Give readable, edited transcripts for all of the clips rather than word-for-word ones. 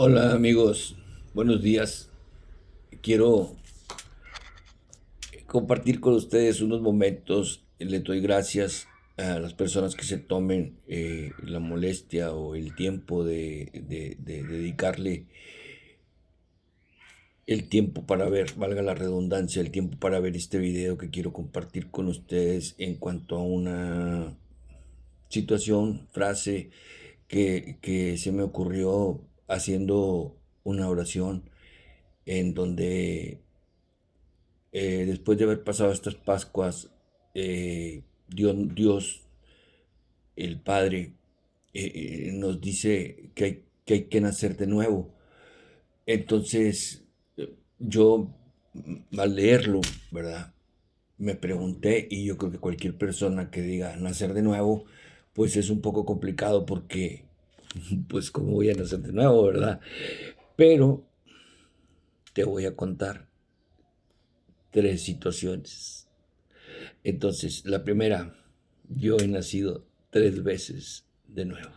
Hola amigos, buenos días. Quiero compartir con ustedes unos momentos. Les doy gracias a las personas que se tomen la molestia o el tiempo de dedicarle el tiempo para ver, valga la redundancia, el tiempo para ver este video que quiero compartir con ustedes en cuanto a una situación, frase que se me ocurrió haciendo una oración en donde después de haber pasado estas Pascuas, Dios, el Padre, nos dice que hay que nacer de nuevo. Entonces, yo al leerlo, ¿verdad? Me pregunté, y yo creo que cualquier persona que diga nacer de nuevo, pues es un poco complicado porque, pues, ¿cómo voy a nacer de nuevo, verdad? Pero te voy a contar tres situaciones. Entonces, la primera, yo he nacido tres veces de nuevo.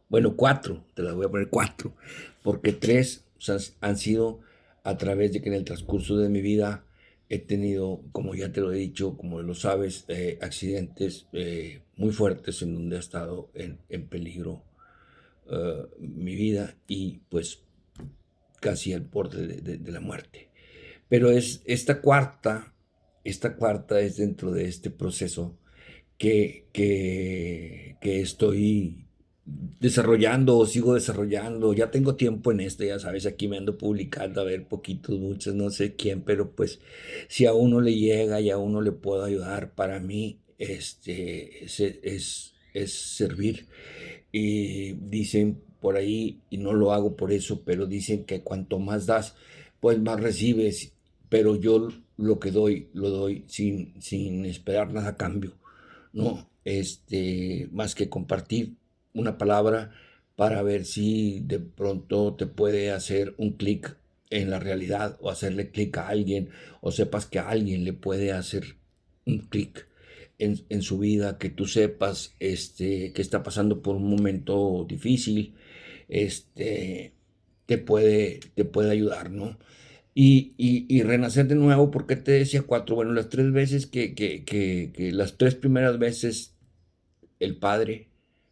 Bueno, cuatro, te las voy a poner cuatro, porque tres, o sea, han sido a través de que en el transcurso de mi vida he tenido, como ya te lo he dicho, como lo sabes, accidentes muy fuertes en donde ha estado en peligro mi vida y pues casi al borde de la muerte. Pero es esta cuarta es dentro de este proceso que estoy desarrollando o sigo desarrollando. Ya tengo tiempo en esto, ya sabes, aquí me ando publicando, a ver, poquitos, muchos, no sé quién, pero pues si a uno le llega y a uno le puedo ayudar, para mí es servir. Y dicen por ahí, y no lo hago por eso, pero dicen que cuanto más das, pues más recibes, pero yo lo que doy, lo doy sin esperar nada a cambio, ¿no? Más que compartir una palabra para ver si de pronto te puede hacer un clic en la realidad o hacerle clic a alguien o sepas que a alguien le puede hacer un clic en su vida, que tú sepas que está pasando por un momento difícil, este, te puede ayudar, ¿no? Y renacer de nuevo, ¿por qué te decía cuatro? Bueno, las tres veces que las tres primeras veces el Padre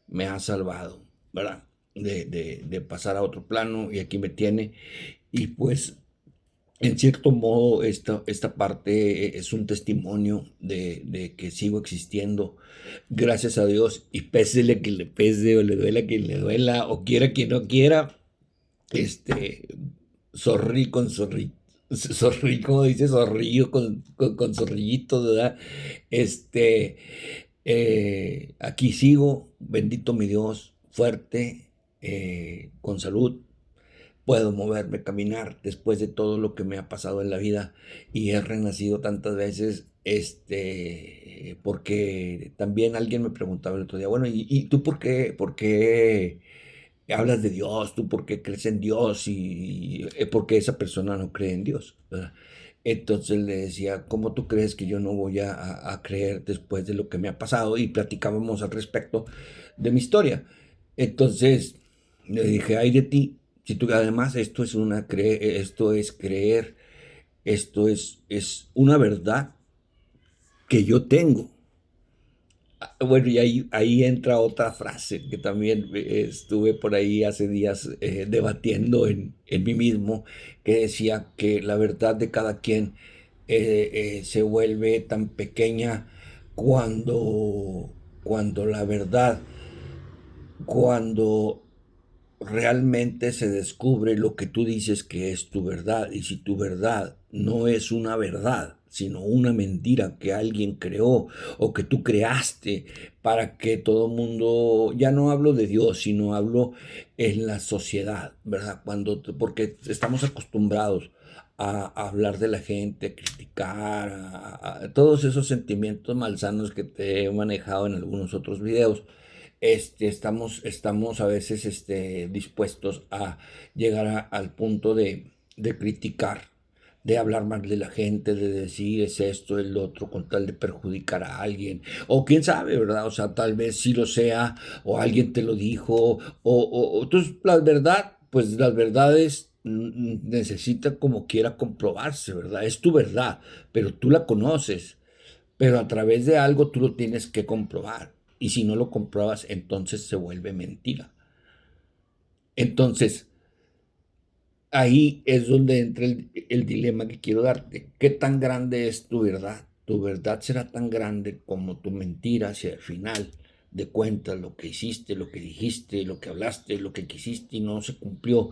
me ha salvado, ¿verdad? De pasar a otro plano y aquí me tiene. Y pues, en cierto modo, esta parte es un testimonio de que sigo existiendo, gracias a Dios, y pésele que le pese, o le duela que le duela, o quiera que no quiera, este, zorrí con zorrí, zorrí, como dice, zorrillo con zorrillitos, ¿verdad? Este, aquí sigo, bendito mi Dios, fuerte, con salud, puedo moverme, caminar después de todo lo que me ha pasado en la vida y he renacido tantas veces, porque también alguien me preguntaba el otro día, bueno, ¿y tú por qué hablas de Dios? ¿Tú por qué crees en Dios? Y por qué esa persona no cree en Dios, ¿verdad? Entonces le decía, ¿cómo tú crees que yo no voy a creer después de lo que me ha pasado? Y platicábamos al respecto de mi historia. Entonces le dije, ay de ti, si tú además esto es creer, esto es una verdad que yo tengo. Bueno, y ahí entra otra frase que también estuve por ahí hace días debatiendo en mí mismo, que decía que la verdad de cada quien se vuelve tan pequeña cuando la verdad, cuando realmente se descubre lo que tú dices que es tu verdad. Y si tu verdad no es una verdad, sino una mentira que alguien creó o que tú creaste para que todo mundo, ya no hablo de Dios, sino hablo en la sociedad, ¿verdad? Porque estamos acostumbrados a hablar de la gente, a criticar, a todos esos sentimientos malsanos que te he manejado en algunos otros videos. Estamos a veces dispuestos a llegar al punto de criticar, de hablar mal de la gente, de decir es esto, el otro, con tal de perjudicar a alguien. O quién sabe, ¿verdad? O sea, tal vez sí lo sea, o alguien te lo dijo, entonces la verdad. pues las verdades necesitan como quiera comprobarse, ¿verdad? Es tu verdad, pero tú la conoces, pero a través de algo tú lo tienes que comprobar. Y si no lo compruebas, entonces se vuelve mentira. Entonces, ahí es donde entra el dilema que quiero darte. ¿Qué tan grande es tu verdad? Tu verdad será tan grande como tu mentira si al final de cuentas lo que hiciste, lo que dijiste, lo que hablaste, lo que quisiste y no se cumplió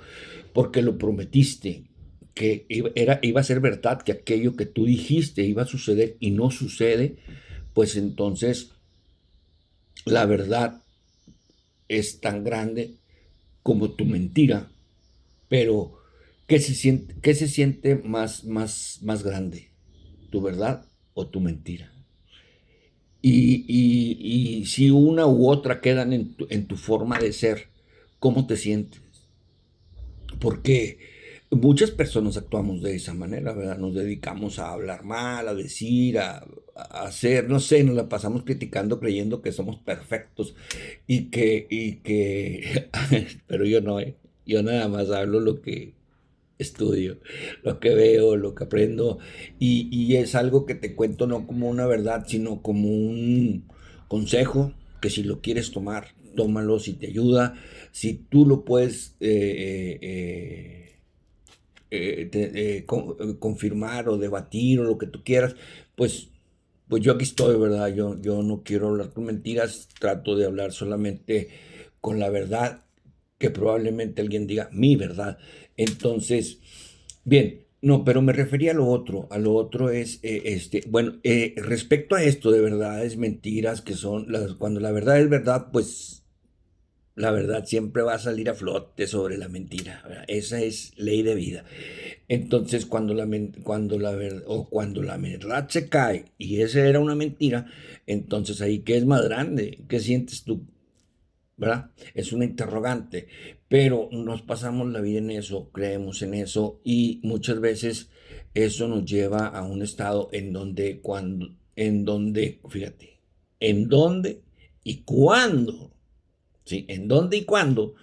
porque lo prometiste, que iba a ser verdad, que aquello que tú dijiste iba a suceder y no sucede, pues entonces la verdad es tan grande como tu mentira. Pero, qué se siente más grande? ¿Tu verdad o tu mentira? Y si una u otra quedan en tu forma de ser, ¿cómo te sientes? Porque muchas personas actuamos de esa manera, ¿verdad? Nos dedicamos a hablar mal, a decir, a hacer, no sé, nos la pasamos criticando creyendo que somos perfectos pero yo no, yo nada más hablo lo que estudio, lo que veo, lo que aprendo, y es algo que te cuento no como una verdad, sino como un consejo que si lo quieres tomar, tómalo si te ayuda, si tú lo puedes confirmar o debatir o lo que tú quieras, pues, pues yo aquí estoy, ¿verdad? Yo no quiero hablar con mentiras, trato de hablar solamente con la verdad, que probablemente alguien diga mi verdad. Entonces, bien, no, pero me refería a lo otro es, bueno, respecto a esto de verdades, mentiras, que son, cuando la verdad es verdad, pues la verdad siempre va a salir a flote sobre la mentira, ¿verdad? Esa es ley de vida. Entonces, cuando la verdad se cae y esa era una mentira, entonces ahí, ¿qué es más grande? ¿Qué sientes tú? ¿Verdad? Es una interrogante, pero nos pasamos la vida en eso, creemos en eso y muchas veces eso nos lleva a un estado en donde, fíjate, en donde y cuándo, ¿sí? En dónde y cuándo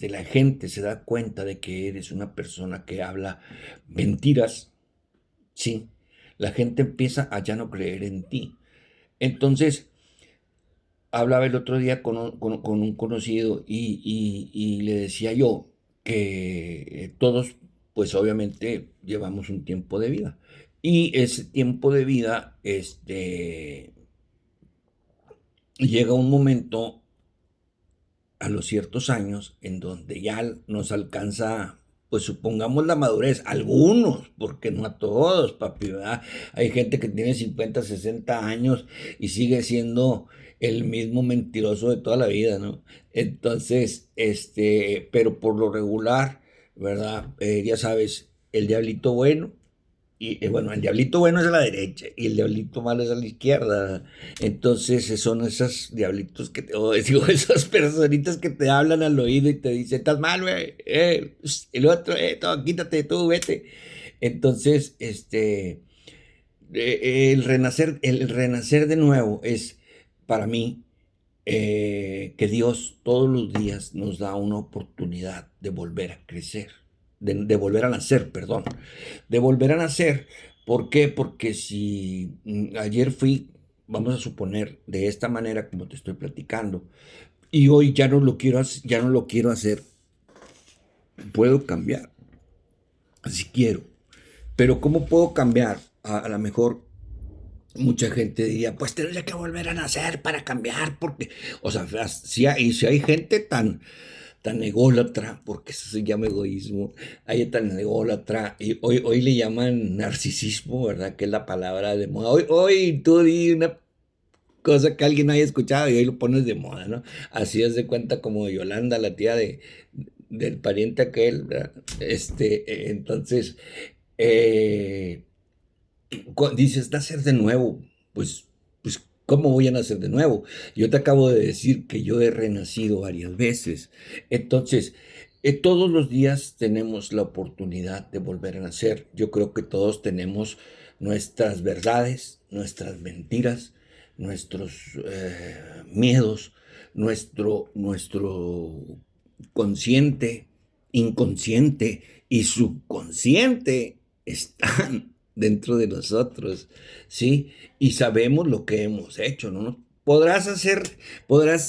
la gente se da cuenta de que eres una persona que habla mentiras, ¿sí? La gente empieza a ya no creer en ti. Entonces, hablaba el otro día con un conocido y le decía yo que todos, pues obviamente, llevamos un tiempo de vida. Y ese tiempo de vida, llega un momento a los ciertos años en donde ya nos alcanza, pues supongamos la madurez, algunos, porque no a todos, papi, ¿verdad? Hay gente que tiene 50 60 años y sigue siendo el mismo mentiroso de toda la vida, ¿no? Entonces, pero por lo regular, ¿verdad? Ya sabes, el diablito bueno y bueno, el diablito bueno es a la derecha y el diablito malo es a la izquierda. Entonces son esos diablitos o digo, esas personitas que te hablan al oído y te dicen, estás mal, güey, el otro, todo, quítate tú, vete. Entonces, el renacer de nuevo es para mí que Dios todos los días nos da una oportunidad de volver a crecer, de volver a nacer, perdón, de volver a nacer. ¿Por qué? Porque si ayer fui, vamos a suponer, de esta manera como te estoy platicando, y hoy ya no lo quiero hacer, puedo cambiar, si quiero. Pero ¿cómo puedo cambiar? A lo mejor mucha gente diría, pues tendría que volver a nacer para cambiar, porque, o sea, si hay gente tan ególatra, porque eso se llama egoísmo, hay tan ególatra, y hoy le llaman narcisismo, ¿verdad? Que es la palabra de moda. Hoy tú di una cosa que alguien no haya escuchado y hoy lo pones de moda, ¿no? Así es de cuenta como Yolanda, la tía del pariente aquel, ¿verdad? Entonces, eh, dices, nacer de nuevo, pues, ¿cómo voy a nacer de nuevo? Yo te acabo de decir que yo he renacido varias veces. Entonces, todos los días tenemos la oportunidad de volver a nacer. Yo creo que todos tenemos nuestras verdades, nuestras mentiras, nuestros miedos, nuestro consciente, inconsciente y subconsciente están dentro de nosotros, ¿sí? Y sabemos lo que hemos hecho, ¿no? Podrás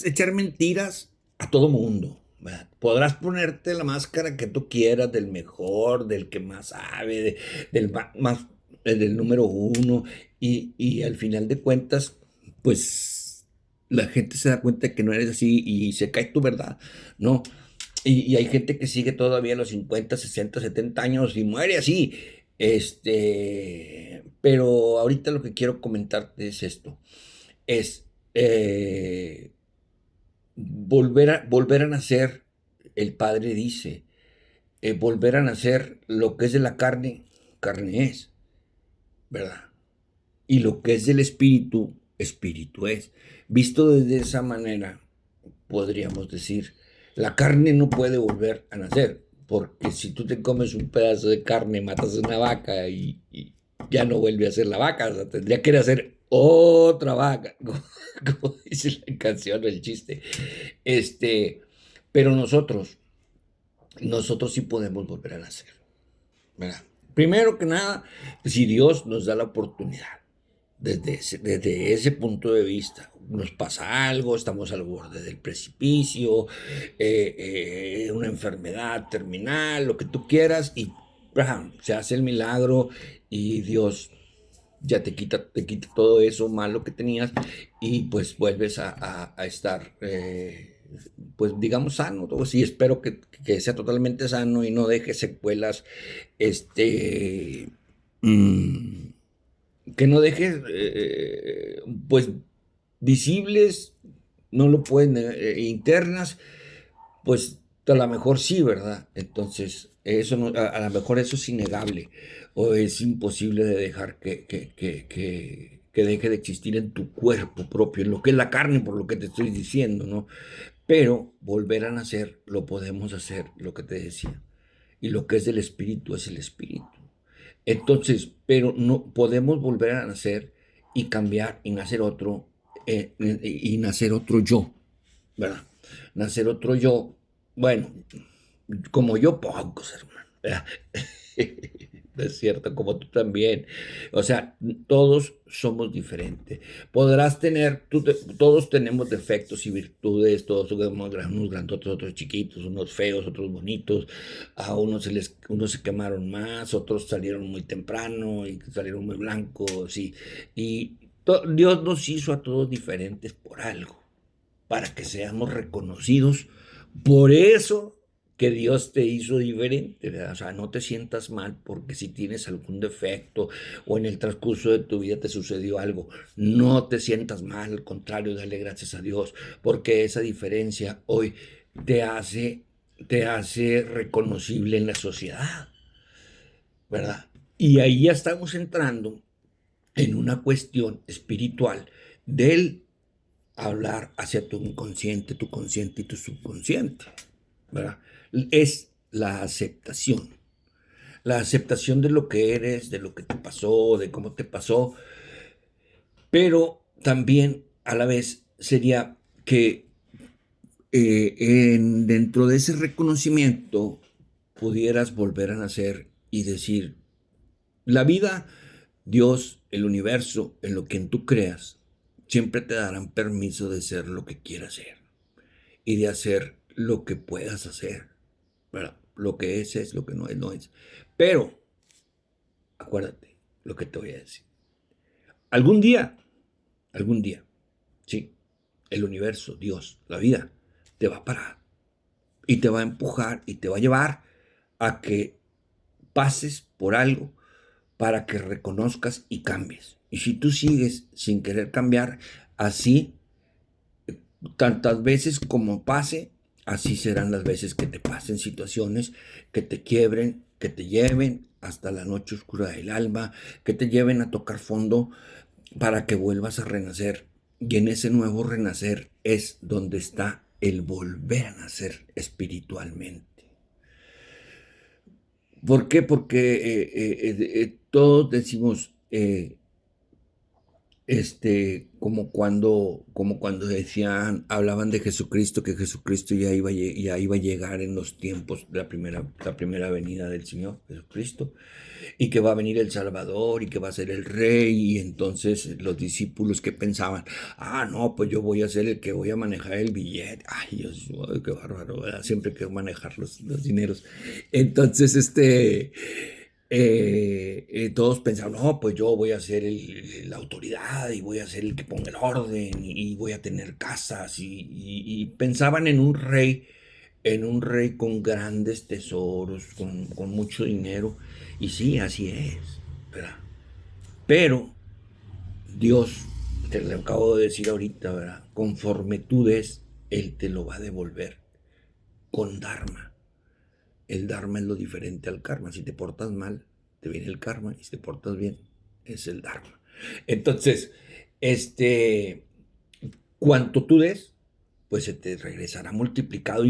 echar mentiras a todo mundo, ¿verdad? Podrás ponerte la máscara que tú quieras, del mejor, del que más sabe, del más, del número uno, y al final de cuentas, pues la gente se da cuenta que no eres así y se cae tu verdad, ¿no? Y hay gente que sigue todavía a los 50, 60, 70 años y muere así. Pero ahorita lo que quiero comentarte es esto. Es volver a nacer, el Padre dice, volver a nacer, lo que es de la carne, carne es, ¿verdad? Y lo que es del espíritu, espíritu es. Visto desde esa manera, podríamos decir, la carne no puede volver a nacer, porque si tú te comes un pedazo de carne, matas a una vaca y ya no vuelve a ser la vaca, o sea, tendría que nacer otra vaca, como dice la canción, el chiste. Este, pero nosotros sí podemos volver a nacer, ¿verdad? Primero que nada, si Dios nos da la oportunidad, desde ese punto de vista, nos pasa algo, estamos al borde del precipicio, una enfermedad terminal, lo que tú quieras, y ¡pram!, se hace el milagro y Dios ya te quita todo eso malo que tenías y pues vuelves a estar, pues digamos, sano. Todo, sí, espero que sea totalmente sano y no deje secuelas, este, mm, que no deje, pues, visibles, no lo pueden, internas, pues a lo mejor sí, ¿verdad? Entonces, eso no, a lo mejor eso es innegable o es imposible de dejar que deje de existir en tu cuerpo propio, en lo que es la carne, por lo que te estoy diciendo, ¿no? Pero volver a nacer lo podemos hacer, lo que te decía. Y lo que es del espíritu es el espíritu. Entonces, pero no podemos volver a nacer y cambiar y nacer otro, y nacer otro yo, ¿verdad? Nacer otro yo, bueno, como yo pocos, hermano, ¿verdad? Es cierto, como tú también. O sea, todos somos diferentes. Podrás tener, todos tenemos defectos y virtudes, todos somos unos grandotes, otros chiquitos, unos feos, otros bonitos. A unos se quemaron más, otros salieron muy temprano y salieron muy blancos. Dios nos hizo a todos diferentes por algo, para que seamos reconocidos. Por eso que Dios te hizo diferente, ¿verdad? O sea, no te sientas mal porque si tienes algún defecto o en el transcurso de tu vida te sucedió algo, no te sientas mal, al contrario, dale gracias a Dios, porque esa diferencia hoy te hace, te hace reconocible en la sociedad, ¿verdad? Y ahí ya estamos entrando en una cuestión espiritual del hablar hacia tu inconsciente, tu consciente y tu subconsciente, ¿verdad? Es la aceptación de lo que eres, de lo que te pasó, de cómo te pasó, pero también a la vez sería que dentro de ese reconocimiento pudieras volver a nacer y decir, la vida, Dios, el universo, en lo que tú creas, siempre te darán permiso de ser lo que quieras ser y de hacer lo que puedas hacer, ¿verdad? Lo que es, lo que no es, no es. Pero, acuérdate lo que te voy a decir. Algún día, algún día, sí, el universo, Dios, la vida, te va a parar y te va a empujar y te va a llevar a que pases por algo para que reconozcas y cambies. Y si tú sigues sin querer cambiar, así, tantas veces como pase, así serán las veces que te pasen situaciones que te quiebren, que te lleven hasta la noche oscura del alma, que te lleven a tocar fondo para que vuelvas a renacer. Y en ese nuevo renacer es donde está el volver a nacer espiritualmente. ¿Por qué? Porque todos decimos, como cuando decían, hablaban de Jesucristo, que Jesucristo ya iba a llegar en los tiempos de la primera venida del Señor Jesucristo, y que va a venir el Salvador y que va a ser el Rey. Y entonces los discípulos que pensaban, no, pues yo voy a ser el que voy a manejar el billete. Ay, Dios, ay, qué bárbaro, ¿verdad? Siempre quiero manejar los dineros. Entonces, todos pensaban, no, pues yo voy a ser la autoridad y voy a ser el que ponga el orden y voy a tener casas y pensaban en un rey con grandes tesoros, con mucho dinero. Y sí, así es, ¿verdad? Pero Dios, te lo acabo de decir ahorita, ¿verdad? Conforme tú des, Él te lo va a devolver con Dharma. El Dharma es lo diferente al karma. Si te portas mal, te viene el karma, y si te portas bien, es el Dharma. Entonces, cuanto tú des, pues se te regresará multiplicado.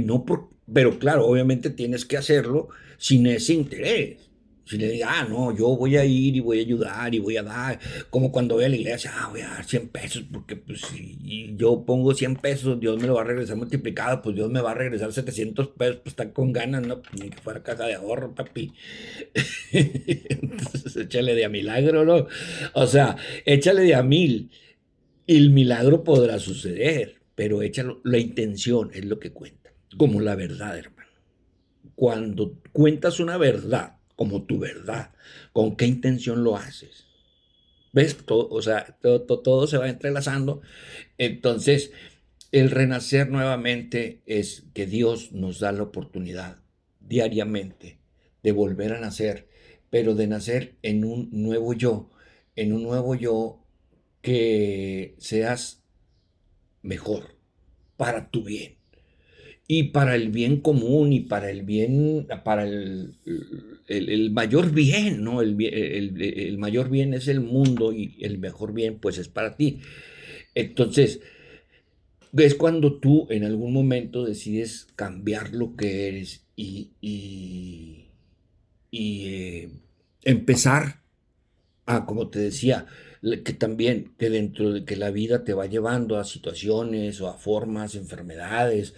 Pero claro, obviamente tienes que hacerlo sin ese interés. Si le digas, no, yo voy a ir y voy a ayudar y voy a dar, como cuando voy a la iglesia, voy a dar 100 pesos, porque pues si yo pongo 100 pesos, Dios me lo va a regresar multiplicado, pues Dios me va a regresar 700 pesos, pues está con ganas, ¿no? Pues ni que fuera caja de ahorro, papi. Entonces échale de a milagro, ¿no? O sea, échale de a 1000 y el milagro podrá suceder, pero échalo, la intención es lo que cuenta, como la verdad, hermano. Cuando cuentas una verdad, como tu verdad, ¿con qué intención lo haces? ¿Ves? Todo, o sea, todo se va entrelazando. Entonces, el renacer nuevamente es que Dios nos da la oportunidad diariamente de volver a nacer, pero de nacer en un nuevo yo que seas mejor para tu bien y para el bien común y para el mayor bien, ¿no? El mayor bien es el mundo y el mejor bien pues es para ti. Entonces, es cuando tú en algún momento decides cambiar lo que eres y empezar como te decía, que también, que dentro de que la vida te va llevando a situaciones o a formas, enfermedades,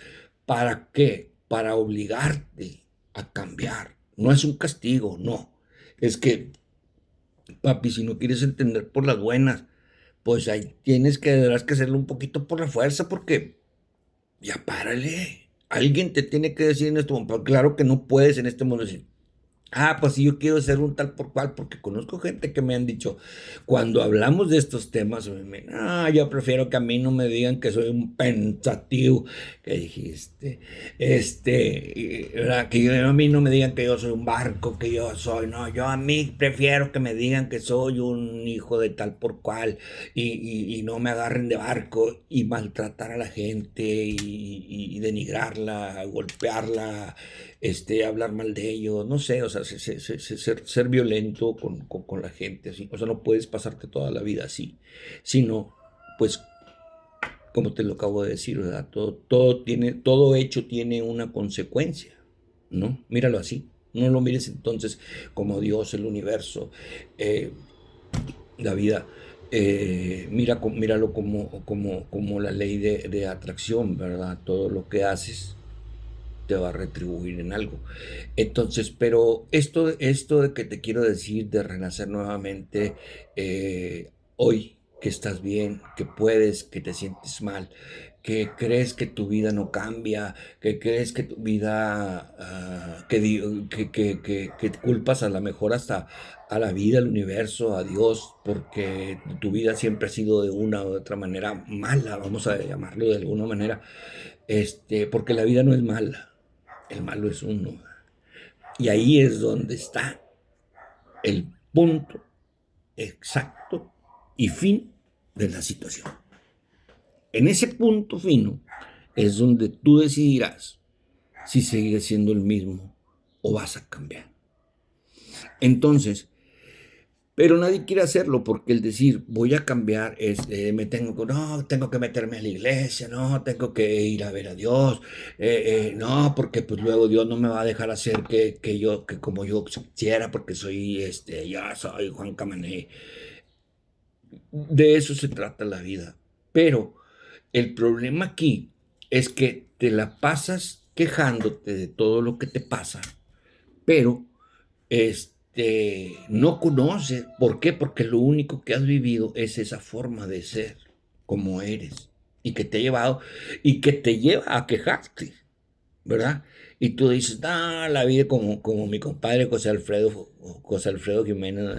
¿para qué? Para obligarte a cambiar. No es un castigo, no. Es que, papi, si no quieres entender por las buenas, pues ahí tendrás que hacerlo un poquito por la fuerza, porque ya párale. Alguien te tiene que decir en este momento, claro que no puedes en este momento decir, pues sí, yo quiero ser un tal por cual, porque conozco gente que me han dicho, cuando hablamos de estos temas, yo prefiero que a mí no me digan que soy un pensativo, que dijiste, ¿verdad? A mí no me digan que yo soy un barco, que yo soy, no, yo a mí prefiero que me digan que soy un hijo de tal por cual, y no me agarren de barco y maltratar a la gente y denigrarla, golpearla, hablar mal de ellos, no sé, o sea, ser violento con la gente, así. O sea, no puedes pasarte toda la vida así, sino, pues, como te lo acabo de decir, ¿verdad? Todo hecho tiene una consecuencia, ¿no? Míralo así. No lo mires entonces como Dios, el universo, eh, la vida. Míralo como la ley de atracción, ¿verdad? Todo lo que haces te va a retribuir en algo. Entonces, pero esto de que te quiero decir de renacer nuevamente, hoy que estás bien, que puedes, que te sientes mal, que crees que tu vida no cambia, que crees que tu vida, que culpas a lo mejor hasta a la vida, al universo, a Dios, porque tu vida siempre ha sido de una u otra manera mala, vamos a llamarlo de alguna manera, porque la vida no es mala, el malo es uno. Y ahí es donde está el punto exacto y fin de la situación. En ese punto fino es donde tú decidirás si sigues siendo el mismo o vas a cambiar. Entonces, pero nadie quiere hacerlo, porque el decir voy a cambiar tengo que meterme a la iglesia, no, tengo que ir a ver a Dios, no, porque pues luego Dios no me va a dejar hacer que como yo quisiera, porque yo soy Juan Camané. De eso se trata la vida. Pero el problema aquí es que te la pasas quejándote de todo lo que te pasa, pero no conoces. ¿Por qué? Porque lo único que has vivido es esa forma de ser, como eres, y que te ha llevado, y que te lleva a quejarte, ¿verdad? Y tú dices, la vida como mi compadre José Alfredo Jiménez,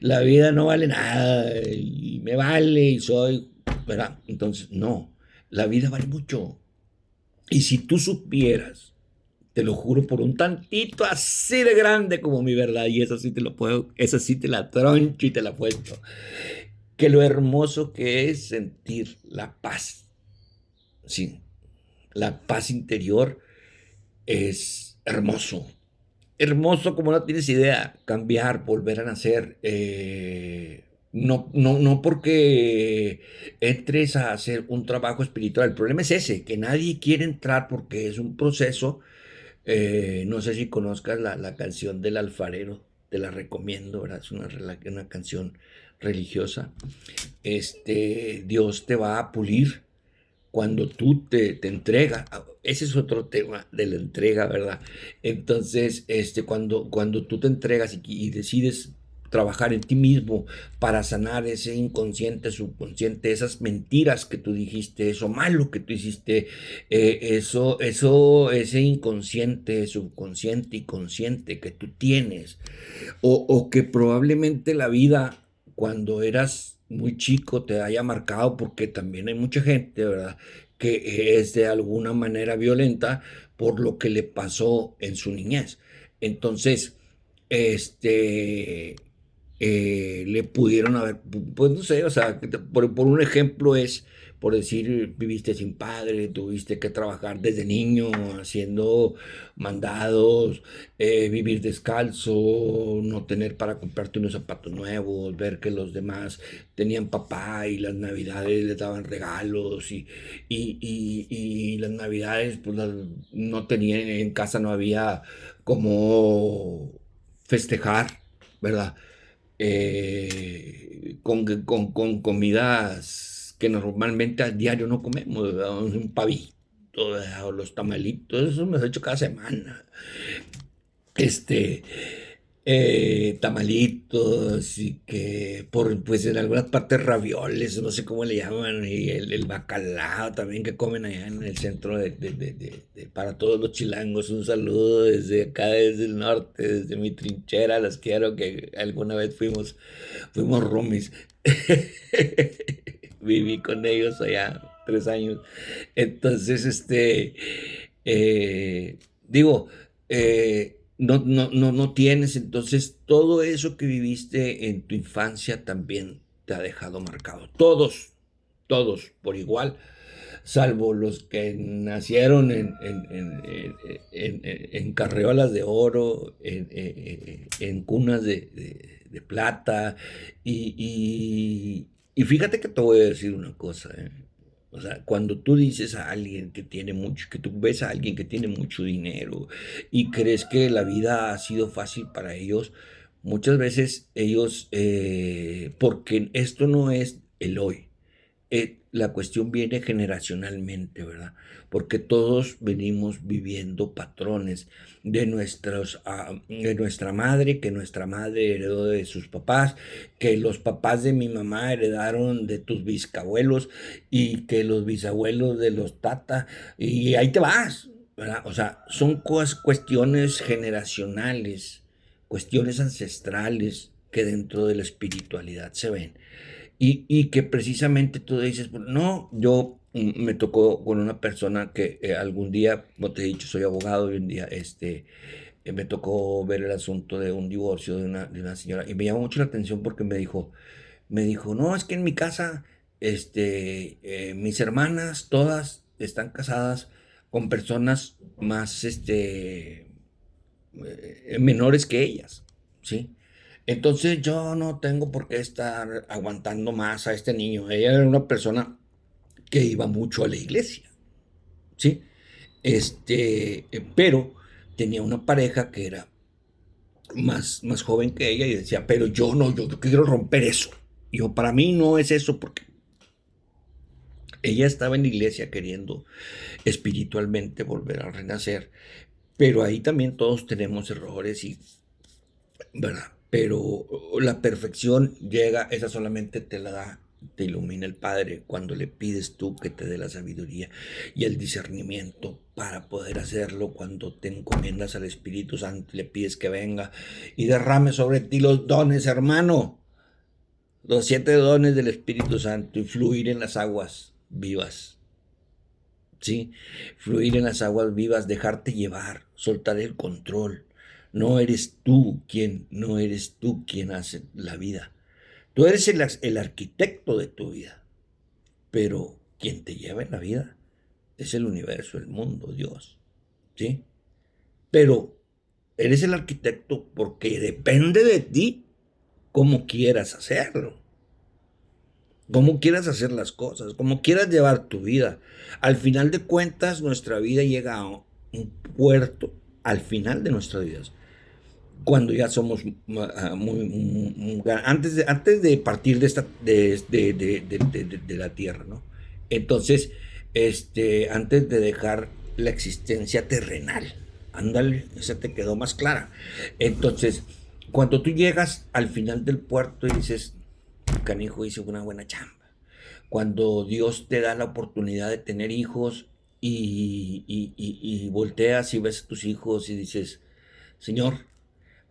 la vida no vale nada, y me vale, y soy, ¿verdad? Entonces, no, la vida vale mucho. Y si tú supieras, te lo juro por un tantito así de grande como mi verdad, y eso sí te lo puedo, esa sí te la troncho y te la puesto, que lo hermoso que es sentir la paz, sí, la paz interior es hermoso. Hermoso como no tienes idea, cambiar, volver a nacer. No porque entres a hacer un trabajo espiritual. El problema es ese, que nadie quiere entrar porque es un proceso. No sé si conozcas la canción del alfarero, te la recomiendo, ¿verdad? Es una canción religiosa. Dios te va a pulir cuando tú te entregas. Ese es otro tema de la entrega, ¿verdad? Entonces, cuando tú te entregas y decides trabajar en ti mismo para sanar ese inconsciente, subconsciente, esas mentiras que tú dijiste, eso malo que tú hiciste, ese inconsciente, subconsciente y consciente que tú tienes, o que probablemente la vida cuando eras muy chico te haya marcado, porque también hay mucha gente, ¿verdad?, que es de alguna manera violenta por lo que le pasó en su niñez. Entonces, este, le pudieron haber, pues no sé, o sea, por un ejemplo es, por decir, viviste sin padre, tuviste que trabajar desde niño haciendo mandados, vivir descalzo, no tener para comprarte unos zapatos nuevos, ver que los demás tenían papá y las navidades les daban regalos y las navidades pues no tenían, en casa no había como festejar, ¿verdad? Con comidas que normalmente a diario no comemos, ¿verdad? Un pavito, ¿verdad? O los tamalitos, eso me lo he hecho cada semana. Este, Tamalitos y que pues en algunas partes ravioles, no sé cómo le llaman, y el bacalao también que comen allá en el centro para todos los chilangos. Un saludo desde acá, desde el norte, desde mi trinchera, las quiero, que alguna vez fuimos roomies. Viví con ellos allá 3 años. Entonces, digo, no tienes, entonces todo eso que viviste en tu infancia también te ha dejado marcado. Todos por igual, salvo los que nacieron en carreolas de oro, en cunas de plata. Y fíjate que te voy a decir una cosa, ¿eh? O sea, cuando tú dices a alguien que tiene mucho, que tú ves a alguien que tiene mucho dinero y crees que la vida ha sido fácil para ellos, muchas veces ellos, porque esto no es el hoy, la cuestión viene generacionalmente, ¿verdad? Porque todos venimos viviendo patrones de nuestra madre, que nuestra madre heredó de sus papás, que los papás de mi mamá heredaron de tus bisabuelos y que los bisabuelos de los tata, y ahí te vas, ¿verdad? O sea, son cuestiones generacionales, cuestiones ancestrales que dentro de la espiritualidad se ven. Y que precisamente tú dices, pues, no, yo me tocó con una persona que algún día, como te he dicho, soy abogado y un día me tocó ver el asunto de un divorcio de una señora y me llamó mucho la atención porque me dijo, no, es que en mi casa, mis hermanas todas están casadas con personas más, menores que ellas, ¿sí? Entonces yo no tengo por qué estar aguantando más a este niño. Ella era una persona que iba mucho a la iglesia, ¿sí? Pero tenía una pareja que era más joven que ella y decía, pero yo no quiero romper eso, Yo, para mí no es eso, porque ella estaba en la iglesia queriendo espiritualmente volver a renacer, pero ahí también todos tenemos errores y, ¿verdad? Pero la perfección llega, esa solamente te la da, te ilumina el Padre cuando le pides tú que te dé la sabiduría y el discernimiento para poder hacerlo, cuando te encomiendas al Espíritu Santo, le pides que venga y derrame sobre ti los dones, hermano, los 7 dones del Espíritu Santo y fluir en las aguas vivas. ¿Sí? Fluir en las aguas vivas, dejarte llevar, soltar el control. No eres tú quien hace la vida. Tú eres el arquitecto de tu vida, pero quien te lleva en la vida es el universo, el mundo, Dios, ¿sí? Pero eres el arquitecto porque depende de ti cómo quieras hacerlo, cómo quieras hacer las cosas, cómo quieras llevar tu vida. Al final de cuentas, nuestra vida llega a un puerto, al final de nuestras vidas, cuando ya somos antes de partir de la tierra, ¿no? Entonces, antes de dejar la existencia terrenal, ándale, esa te quedó más clara. Entonces, cuando tú llegas al final del puerto y dices, canijo, hice una buena chamba. Cuando Dios te da la oportunidad de tener hijos y volteas y ves a tus hijos y dices, Señor,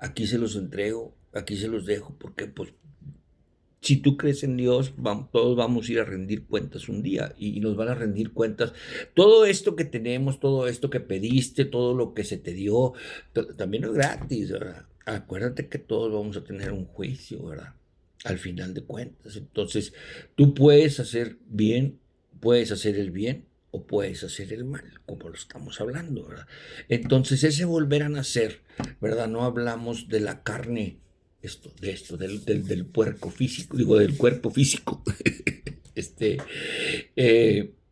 aquí se los entrego, aquí se los dejo, porque pues si tú crees en Dios, todos vamos a ir a rendir cuentas un día y nos van a rendir cuentas. Todo esto que tenemos, todo esto que pediste, todo lo que se te dio, también es gratis, ¿verdad? Acuérdate que todos vamos a tener un juicio, ¿verdad? Al final de cuentas. Entonces, tú puedes hacer bien, puedes hacer el bien o puedes hacer el mal, como lo estamos hablando, ¿verdad? Entonces, ese volver a nacer, ¿verdad? No hablamos de la carne del puerco físico, digo, del cuerpo físico. este,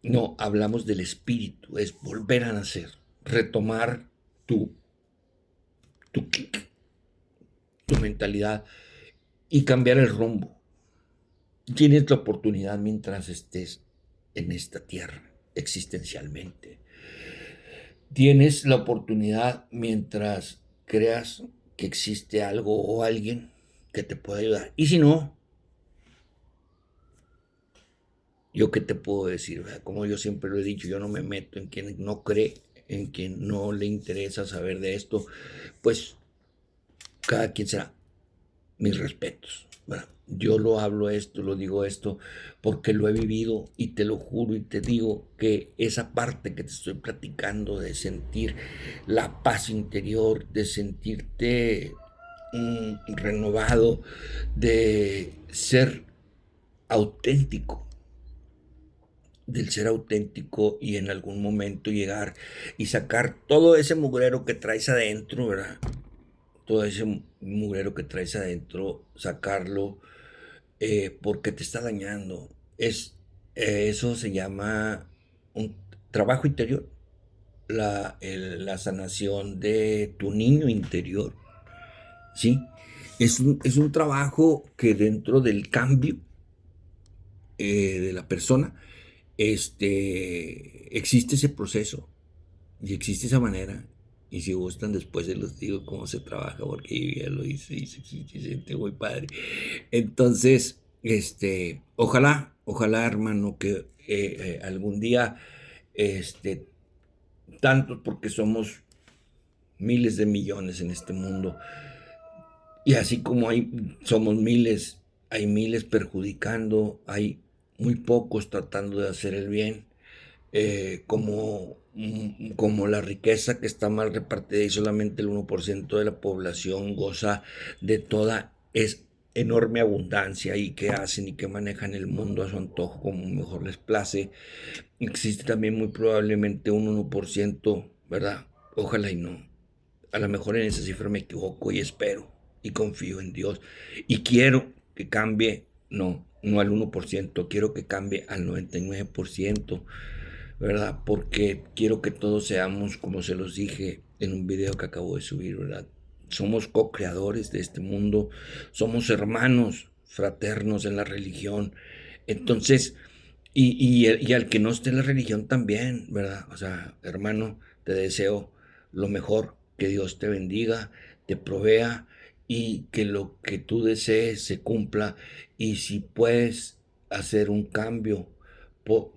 no, hablamos del espíritu, es volver a nacer, retomar tu, tu, tu mentalidad y cambiar el rumbo. Tienes la oportunidad mientras estés en esta tierra, existencialmente. Tienes la oportunidad mientras creas que existe algo o alguien que te pueda ayudar. Y si no, yo qué te puedo decir, ¿verdad? Como yo siempre lo he dicho, yo no me meto en quien no cree, en quien no le interesa saber de esto, pues cada quien será. Mis respetos, ¿verdad? Yo lo hablo esto, lo digo esto, porque lo he vivido y te lo juro y te digo que esa parte que te estoy platicando de sentir la paz interior, de sentirte renovado, de ser auténtico, del ser auténtico y en algún momento llegar y sacar todo ese mugrero que traes adentro, ¿verdad? Todo ese mugrero que traes adentro, sacarlo porque te está dañando. Eso se llama un trabajo interior, la sanación de tu niño interior, ¿sí? Es un trabajo que dentro del cambio de la persona, existe ese proceso y existe esa manera. Y si gustan, después se los digo cómo se trabaja, porque yo ya lo hice y se siente muy padre. Entonces, ojalá, hermano, que algún día, tanto porque somos miles de millones en este mundo, y así como somos miles, hay miles perjudicando, hay muy pocos tratando de hacer el bien, como la riqueza que está mal repartida y solamente el 1% de la población goza de toda es enorme abundancia y que hacen y que manejan el mundo a su antojo como mejor les place. Existe también muy probablemente un 1%, ¿verdad? Ojalá y no. A lo mejor en esa cifra me equivoco y espero y confío en Dios y quiero que cambie, no al 1%, quiero que cambie al 99%, ¿verdad? Porque quiero que todos seamos, como se los dije en un video que acabo de subir, ¿verdad? Somos co-creadores de este mundo, somos hermanos, fraternos en la religión. Entonces, y al que no esté en la religión también, ¿verdad? O sea, hermano, te deseo lo mejor, que Dios te bendiga, te provea y que lo que tú desees se cumpla. Y si puedes hacer un cambio por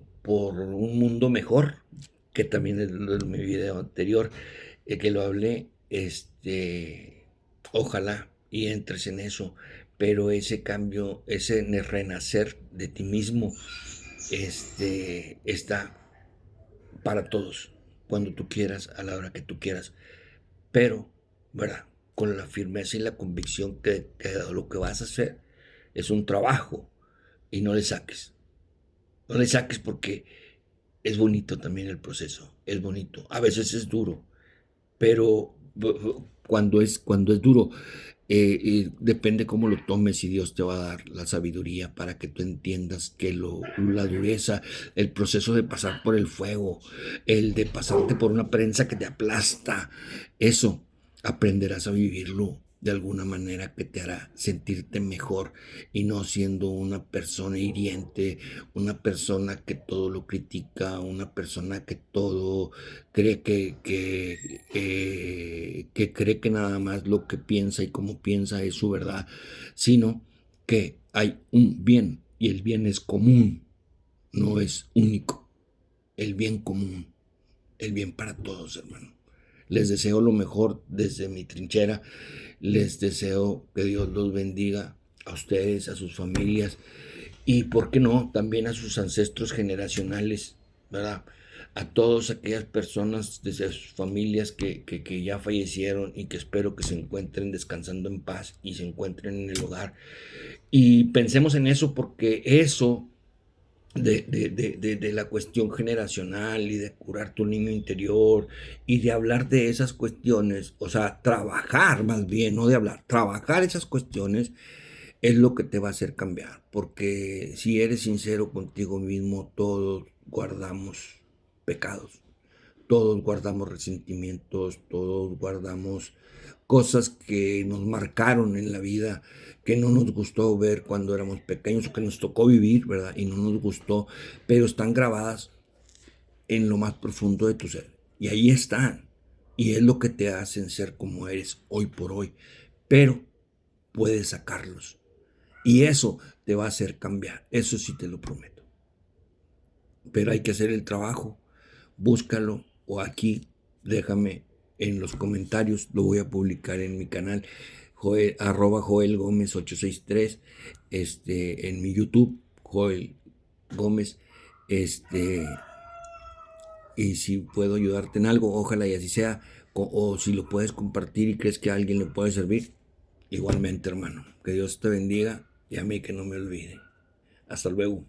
un mundo mejor, que también es lo de mi video anterior, que lo hablé, ojalá y entres en eso, pero ese cambio, ese renacer de ti mismo, está para todos, cuando tú quieras, a la hora que tú quieras, pero, ¿verdad? Con la firmeza y la convicción que lo que vas a hacer es un trabajo y no le saques. No le saques porque es bonito también el proceso, es bonito. A veces es duro, pero cuando es duro, depende cómo lo tomes y Dios te va a dar la sabiduría para que tú entiendas que la dureza, el proceso de pasar por el fuego, el de pasarte por una prensa que te aplasta, eso aprenderás a vivirlo de alguna manera que te hará sentirte mejor y no siendo una persona hiriente, una persona que todo lo critica, una persona que todo cree que cree que nada más lo que piensa y cómo piensa es su verdad, sino que hay un bien y el bien es común, no es único, el bien común, el bien para todos, hermano. Les deseo lo mejor desde mi trinchera, les deseo que Dios los bendiga a ustedes, a sus familias y, ¿por qué no?, también a sus ancestros generacionales, ¿verdad? A todas aquellas personas de sus familias que ya fallecieron y que espero que se encuentren descansando en paz y se encuentren en el hogar. Y pensemos en eso porque eso de la cuestión generacional y de curar tu niño interior y de hablar de esas cuestiones, o sea, trabajar más bien, no de hablar, trabajar esas cuestiones es lo que te va a hacer cambiar, porque si eres sincero contigo mismo, todos guardamos pecados, todos guardamos resentimientos, todos guardamos cosas que nos marcaron en la vida, que no nos gustó ver cuando éramos pequeños, o que nos tocó vivir, ¿verdad? Y no nos gustó, pero están grabadas en lo más profundo de tu ser. Y ahí están. Y es lo que te hacen ser como eres hoy por hoy. Pero puedes sacarlos. Y eso te va a hacer cambiar. Eso sí te lo prometo. Pero hay que hacer el trabajo. Búscalo o aquí déjame en los comentarios. Lo voy a publicar en mi canal. Joel Gómez 863. En mi YouTube. Joel Gómez. Y si puedo ayudarte en algo, ojalá y así sea. O si lo puedes compartir y crees que a alguien le puede servir, igualmente, hermano. Que Dios te bendiga y a mí que no me olvide. Hasta luego.